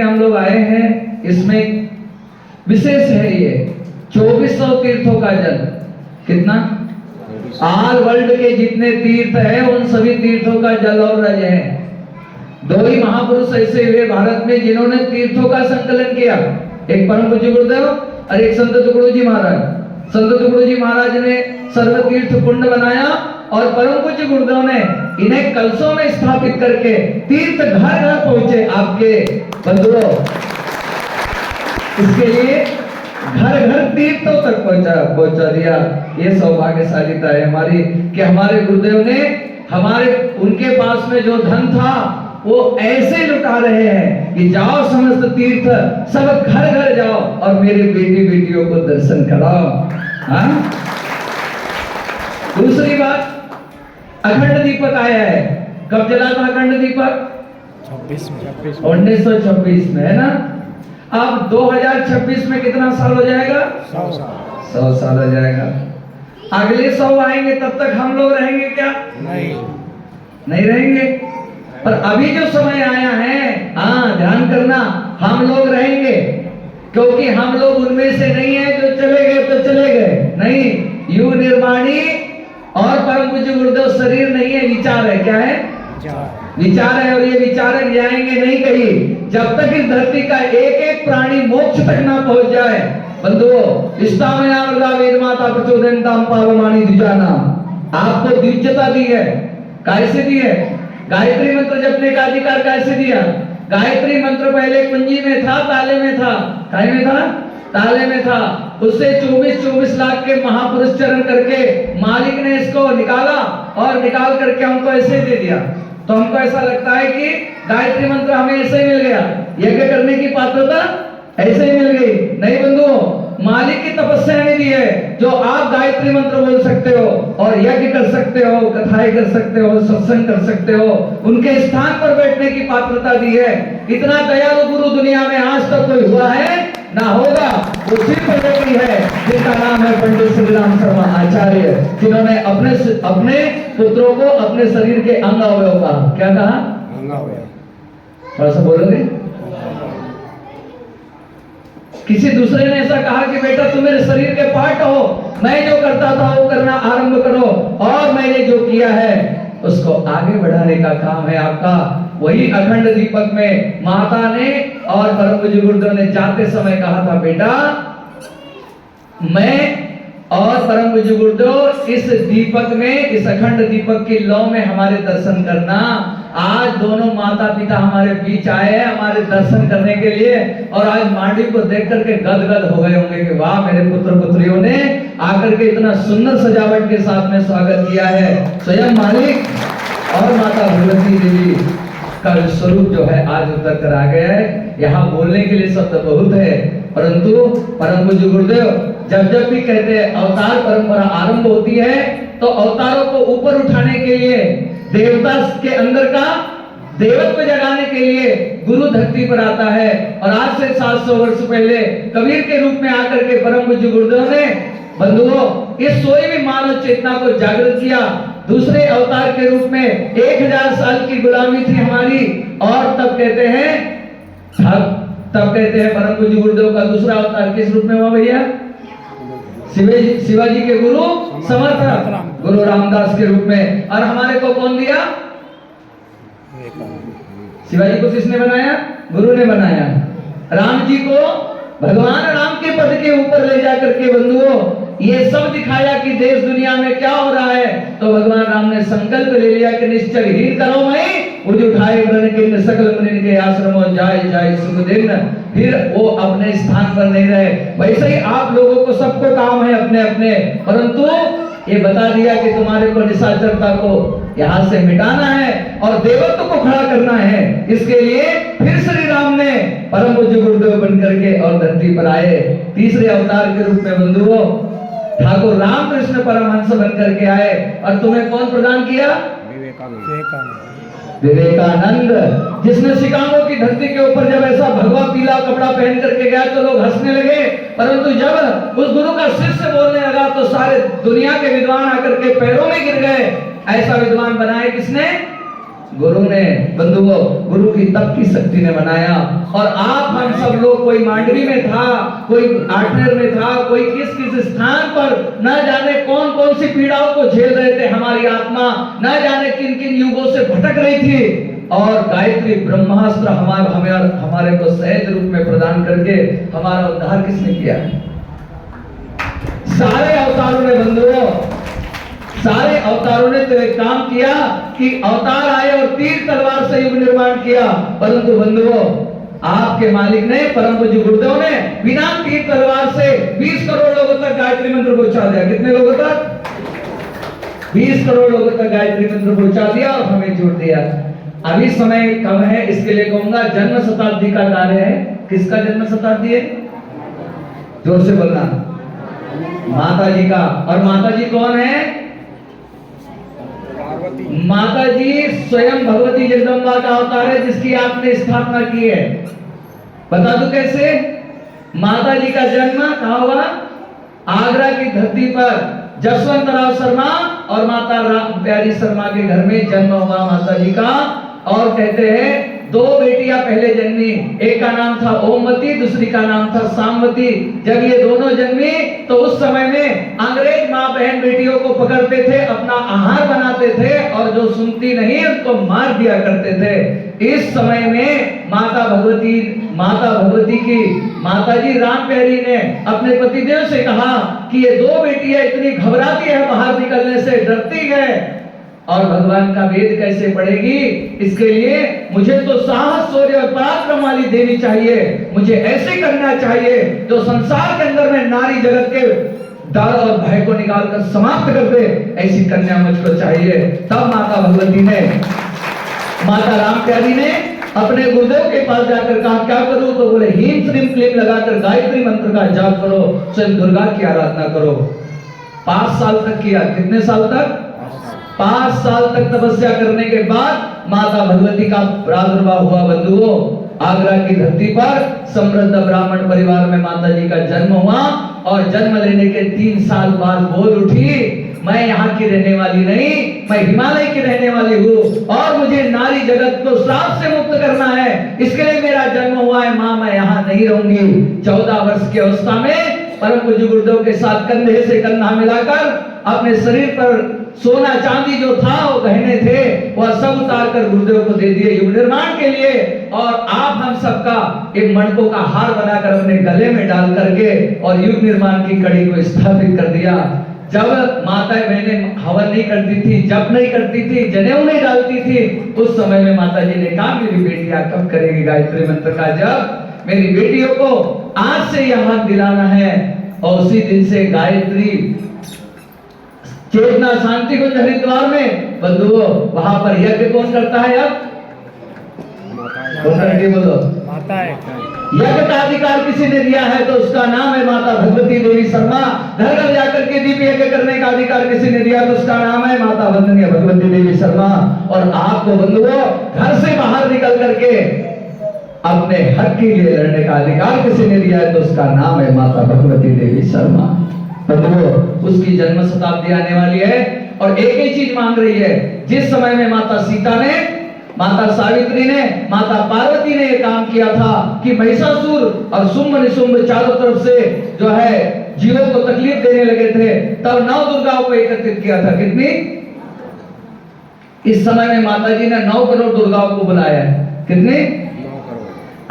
हम लोग आए हैं, इसमें विशेष है ये 2400 तीर्थों का जल। कितना? ऑल वर्ल्ड के जितने तीर्थ है उन सभी तीर्थों का जल और रज है। दो ही महापुरुष ऐसे हुए भारत में जिन्होंने तीर्थों का संकलन किया, एक परम पूज्य गुरुदेव और एक संत टुकड़ू जी महाराज। संत टुकड़ू जी महाराज ने सर्व तीर्थ कुंड बनाया और परम पूज्य गुरुदेव ने इन्हें कलशों में स्थापित करके तीर्थ घर घर पहुंचे आपके बंधुओं। इसके लिए घर घर तीर्थों तक पहुंचा दिया। ये सौभाग्यशालीता है हमारी कि हमारे गुरुदेव ने हमारे उनके पास में जो धन था वो ऐसे लुटा रहे हैं कि जाओ समस्त तीर्थ सब घर घर जाओ और मेरे बेटी बेटियों को दर्शन कराओ। हाँ? दूसरी बात, अखंड दीपक आया है। कब जला था अखंड दीपक? 1926 में, है ना। अब 2026 में कितना साल हो जाएगा? 100 साल हो जाएगा। अगले 100 आएंगे तब तक हम लोग रहेंगे क्या? नहीं रहेंगे। पर अभी जो समय आया है, हाँ ध्यान करना, हम लोग रहेंगे, क्योंकि हम लोग उनमें से नहीं है जो चले गए तो चले गए। नहीं, युग निर्माणी और परम पूज्य गुरुदेव शरीर नहीं है, विचार है। क्या है? विचार है। और ये विचारक जाएंगे नहीं कहीं जब तक इस धरती का एक एक प्राणी मोक्ष तक ना पहुंच जाए। बंधुओं, इष्टामया वरदा वेद माता प्रचोदयन्ताम पावमानी द्विजाना, आपको द्विजता दी है। कैसे दी है? गायत्री मंत्र जपने का अधिकार कैसे दिया? गायत्री मंत्र पहले कुंजी में था, ताले में था। काय में था? ताले में था। उससे 24 लाख के महापुरुष चरण करके मालिक ने इसको निकाला और निकाल करके हमको ऐसे दे दिया। तो हमको ऐसा लगता है कि गायत्री मंत्र हमें ऐसे ही मिल गया, यज्ञ करने की पात्रता ऐसे ही मिल गई। नहीं बंधुओं, मालिक की तपस्या ने दी है जो आप गायत्री मंत्र बोल सकते हो और यज्ञ कर सकते हो, कथाएं कर सकते हो, सत्संग कर सकते हो, उनके स्थान पर बैठने की पात्रता दी है। इतना दयालु गुरु दुनिया में आज तक कोई हुआ है ना होगा। वो सिर्फ व्यक्ति है जिसका नाम है पंडित श्री राम शर्मा आचार्य, जिन्होंने अपने पुत्रों को अपने शरीर के अंग अवयव का क्या कहा? थोड़ा सा बोलोगे? किसी दूसरे ने ऐसा कहा कि बेटा तुम मेरे शरीर के पार्ट हो, मैं जो करता था वो करना आरंभ करो और मैंने जो किया है उसको आगे बढ़ाने का काम है आपका। वही अखंड दीपक में माता ने और परम पूज्य गुरुदेव ने जाते समय कहा था, बेटा मैं और परम पूज्य गुरुदेव इस दीपक में, इस अखंड दीपक की लौ में हमारे दर्शन करना। आज दोनों माता पिता हमारे बीच आए हैं हमारे दर्शन करने के लिए, और आज मांडी को देख करके गदगद हो गए होंगे कि वाह, मेरे पुत्र पुत्रियों ने आकर के इतना सुंदर सजावट के साथ में स्वागत किया है। स्वयं मालिक और माता भगवती देवी का स्वरूप जो है आज उतर कर आ गया है। यहाँ बोलने के लिए शब्द बहुत है, परंतु परम पूज्य गुरुदेव जब जब भी कहते हैं अवतार परंपरा आरंभ होती है तो अवतारों को ऊपर उठाने के लिए, देवता के अंदर का देवत्व जगाने के लिए गुरु धरती पर आता है। और आज से 700 वर्ष पहले कबीर के रूप में आकर के परम पूज्य गुरुदेव ने बंधुओं इस सोई भी मानव चेतना को जागृत किया। दूसरे अवतार के रूप में 1000 साल की गुलामी थी हमारी, और तब कहते हैं परम पूज्य गुरुदेव का दूसरा अवतार किस रूप में हुआ भैया? शिवाजी के गुरु समर्थ गुरु रामदास के रूप में। और हमारे को कौन दिया? शिवाजी को किसने बनाया? गुरु ने बनाया। राम जी को भगवान राम के पद के ऊपर ले जाकर के बंधुओं ये सब दिखाया कि देश दुनिया में क्या हो रहा है। तो भगवान राम ने संकल्प ले लिया कि निश्चय ही करो मैं मुझ उठाए वर्ण के सकल मुनि के आश्रमों जाए जाए सुख दिन। फिर वो अपने स्थान पर नहीं रहे। वैसे ही आप लोगों को सबको काम है अपने अपने, परंतु ये बता दिया कि तुम्हारे को निशाचरता को यहाँ से मिटाना है और देवत्व को खड़ा करना है। इसके लिए फिर श्री राम ने परम पूज्य गुरुदेव बन करके और धरती पर आए। तीसरे अवतार के रूप में बंधुओं ठाकुर रामकृष्ण परमहंस बन करके आए। और तुम्हें कौन प्रदान किया? विवेकानंद, जिसने शिकागो की धरती के ऊपर जब ऐसा भगवा पीला कपड़ा पहन करके गया तो लोग हंसने लगे, परंतु जब उस गुरु का शिष्य बोलने लगा तो सारे दुनिया के विद्वान आकर के पैरों में गिर गए। ऐसा विद्वान बनाए किसने? गुरु ने, बंधुओं, गुरु की तप की शक्ति ने बनाया। और आप हम सब लोग, कोई मांडवी में था, कोई आठनेर में था, कोई किस किस स्थान पर, न जाने कौन कौन सी पीड़ाओं को झेल रहे थे। हमारी आत्मा न जाने किन किन युगों से भटक रही थी, और गायत्री ब्रह्मास्त्र हमारे को सहज रूप में प्रदान करके हमारा उद्धार किसने किया? सारे अवतारों ने, बंधुओं, सारे अवतारों ने तो एक काम किया कि अवतार आए और तीर तलवार से युग निर्माण किया, परंतु बंधुओं, आपके मालिक ने, परम पूज्य गुरुदेव ने बिना तीर तलवार से 20 करोड़ लोगों तक गायत्री मंत्र पहुंचा दिया। कितने लोगों तक? 20 करोड़ लोगों तक गायत्री मंत्र पहुंचा दिया और हमें जोड़ दिया। अभी समय कम है, इसके लिए कहूंगा जन्म शताब्दी का कार्य है। किसका जन्म शताब्दी है? जोर से बोलना। माता जी का। और माता जी कौन है? माता जी स्वयं भगवती जगदम्बा का अवतार है, जिसकी आपने स्थापना की है। बता दूं कैसे? माता जी का जन्म कहाँ हुआ? आगरा की धरती पर जसवंत राव शर्मा और माता राम प्यारी शर्मा के घर में जन्म हुआ माता जी का। और कहते हैं 2 बेटियां पहले जन्मी, एक का नाम था ओमवती, दूसरी का नाम था सामवती। जब ये दोनों जन्मी तो उस समय में अंग्रेज माँ बहन बेटियों को पकड़ते थे, अपना आहार बनाते थे, और जो सुनती नहीं उनको मार दिया करते थे। इस समय में माता भगवती की माता जी राम प्यारी ने अपने पतिदेव से कहा कि ये 2 बेटियां इतनी घबराती है, बाहर निकलने से डरती है, और भगवान का वेद कैसे पढ़ेगी? इसके लिए मुझे तो साहस, शौर्य और पराक्रम वाली देवी चाहिए। मुझे ऐसी कन्या चाहिए जो संसार के अंदर में नारी जगत के डर और भय को निकालकर समाप्त कर दे। ऐसी कन्या मुझको चाहिए। तब माता भगवती ने, माता राम प्यारी ने अपने गुरुदेव के पास जाकर कहा क्या करूं? तो बोले हीम श्रीम क्लीम लगाकर गायत्री मंत्र का जाप करो, स्वयं दुर्गा की आराधना करो। 5 साल तक किया। कितने साल तक? 5 साल तक तपस्या करने के बाद माता भगवती का प्रादुर्भाव हुआ। बंधुओं, आगरा की धरती पर समृद्ध ब्राह्मण परिवार में माता जी का जन्म हुआ, और जन्म लेने के 3 साल बाद बोल उठी, मैं यहाँ की रहने वाली नहीं, मैं हिमालय की रहने वाली हूँ, और मुझे नारी जगत को श्राप से मुक्त करना है, इसके लिए मेरा जन्म हुआ है। माँ, मैं यहाँ नहीं रहूंगी। 14 वर्ष की अवस्था में परम पूज्य गुरुदेव के साथ कंधे से कंधा मिलाकर अपने शरीर पर सोना चांदी जो था, वो गहने थे, वह सब उतार कर गुरुदेव को दे दिए युग निर्माण के लिए। और आप हम सबका एक मणकों का हार बनाकर अपने गले में डाल करके और युग निर्माण की कड़ी को स्थापित कर दिया। जब माता बहनें हवन नहीं करती थी, जप नहीं करती थी, जनेऊ नहीं डालती थी, उस समय में माता जी ने कहा मेरी बेटियां कब करेगी गायत्री मंत्र का जप? मेरी बेटियों को आज से यह हक दिलाना है। और उसी दिन से गायत्री चेतना शांति कुंज हरिद्वार में, बंधुओं, वहां पर यज्ञ कौन करता है? अब बोलो, माता है। यज्ञ का अधिकार किसी ने दिया है तो उसका नाम है माता भगवती देवी शर्मा। घर घर जाकर के दीप यज्ञ करने का अधिकार किसी ने दिया तो उसका नाम है माता वंदनीय भगवती देवी शर्मा। और आपको बंधुओं, घर से बाहर निकल करके अपने हक के लिए लड़ने का अधिकार किसी ने दिया है तो उसका नाम है माता भगवती देवी शर्मा। बंधुओं, उसकी जन्म शताब्दी आने वाली है, और एक ही चीज मांग रही है। जिस समय में माता सीता ने, माता सावित्री ने, माता पार्वती ने यह काम किया था कि महिषासुर और शुंभ निशुंभ चारों तरफ से जो है जीवों को तकलीफ देने लगे थे, तब 9 दुर्गाओं को एकत्रित किया था। कितनी? इस समय में माता जी ने 9 करोड़ दुर्गाओं को बुलाया है। कितनी?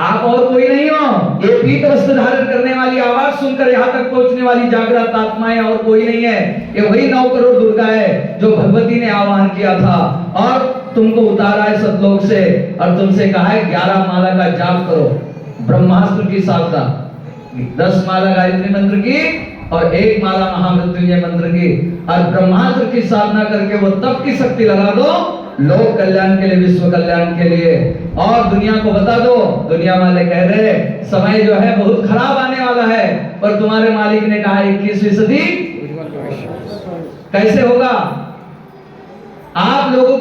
आप और कोई नहीं हो। ये पीत वस्त्र धारण करने वाली, आवाज सुनकर यहाँ तक पहुंचने वाली जागृत आत्माएं और कोई नहीं है। ये वही 9 करोड़ दुर्गा है जो भगवती ने आह्वान किया था और तुमको उतारा है सतलोक से, और तुमसे कहा है 11 माला का जाप करो, ब्रह्मास्त्र की साधना, 10 माला गायत्री मंत्र की और 1 माला महामृत्युंजय मंत्र की, और ब्रह्मास्त्र की साधना करके वो तप की शक्ति लगा दो लोक कल्याण के लिए, विश्व कल्याण के लिए। और दुनिया को बता दो, दुनिया वाले कह रहे समय जो है बहुत खराब आने वाला है, पर तुम्हारे मालिक ने कहा 21वीं सदी कैसे होगा? आप लोगों